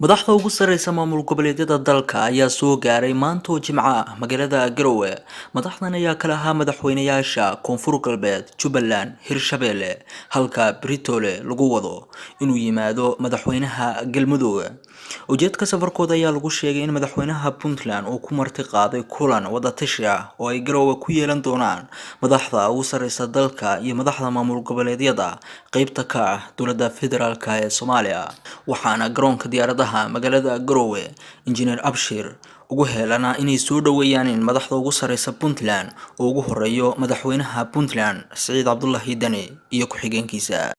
madaxda ugu sareysa maamul goboleedyada dalka ayaa soo gaaray maanta oo Jimco ah magaalada Garowe. Madaxdan ayaa kala ahaa madaxweynayaasha Koonfur Galbeed, Jubbaland, Hirshabelle, halka Britole lagu wado inuu yimaado madaxweynaha Galmudug. Ujeedka safarkooda ayaa lagu sheegay in madaxweynaha Puntland uu ku marti qaaday kulan wada tashi ah oo ay Garowe ku yeelan doonaan madaxda ugu sareysa dalka iyo madaxda maamul goboleedyada qaybta ka ah dowladda federaalka ee Soomaaliya. Waxaana garoonka diyaaradaha magaalada Garowe Engineer Abshir ugu heelana inay soo dhaweeyaan madaxda ugu sareysa Puntland oo ugu horeeyo madaxweynaha Puntland Saciid Cabdullaahi Dani iyo ku-xigeenkiisa.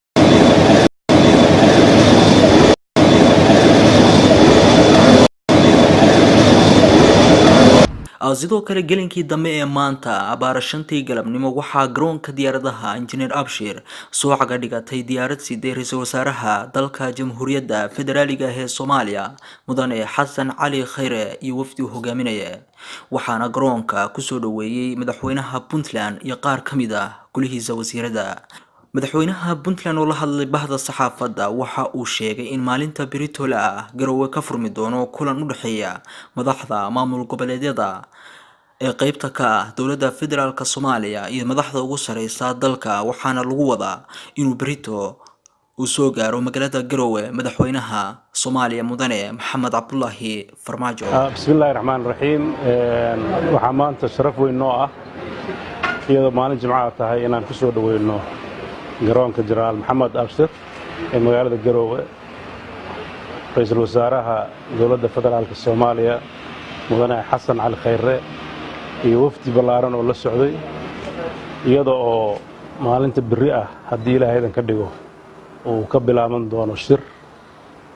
sidoo kale gelinkii dambe ee maanta abaara 5 galabnimo waxaa garoonka diyaaradaha Engineer Abshir soo caga dhigatay diyaarad sidee ra'iisul wasaaraha dalka Jamhuuriyadda Federaaliga ee Soomaaliya mudane Xasan Cali Khayre iyo wafdi uu hogaaminaya. Waxaana garoonka ku soo dhaweeyay madaxweynaha Puntland iyo qaar ka mid ah golihiisa wasiirada. madaxweynaha Puntland oo la hadlay bahda saxaafadda waxa uu sheegay in maalinta Britole ah Garowe ka furmi doono kulan u dhaxeeya madaxda maamul goboleedyada ee qaybta ka ah dowladda federaalka Soomaaliya iyo madaxda ugu sareysa dalka. Waxaana lagu wadaa inuu Brito uu soo gaaro magaalada Garowe madaxweynaha Soomaaliya mudane Maxamed Cabdullaahi Farmaajo. Bismillaahi Raxmaani Raxiim. Waxaa maanta sharaf weyn noo ah iyadoo maalin Jimco tahay inaan ku soo dhaweyno garoonka Jeneraal Maxamed Abshir ee magaalada Garowe ra'iisul wasaaraha dowladda federaalka Soomaaliya mudane Xasan Cali Khayre iyo wafdi ballaaran oo la socday iyadoo maalinta berri ah haddii Ilaahay ka dhigo uu ka bilaaban doono shir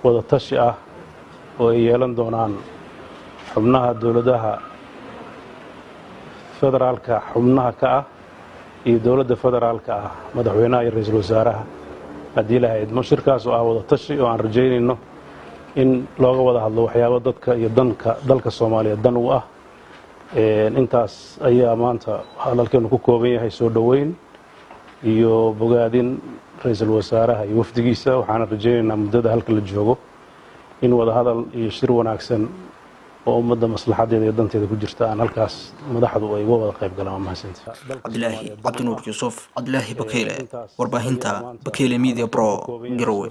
wada tashi ah oo ay yeelan doonaan xubnaha dowladaha federaalka xubnaha ka ah iyo dowladda federaalka ah madaxweynaha iyo ra'iisul wasaaraha haddii Ilaahay shirkaas oo ah wada tashi oo aan rajaynayno in looga wada hadlo waxyaabo dadka iyo dalka Soomaaliya dan u ah. intaas ayaa maanta hadalkeenu ku kooban yahay soo dhaweyn iyo bogaadin ra'iisul wasaaraha iyo wafdigiisa. waxaan rajaynaynaa muddada halka la joogo in wada hadal iyo shir wanaagsan oo ummadda maslaxadeeda iyo danteeda ku jirta aan halkaas madaxdu ay uga wada qayb galaan. mahadsantahay. Cabdilaahi Cabdinuur Yuusuf, Cabdilaahi Bakeele, warbaahinta Bakeele Media Pro, Garowe.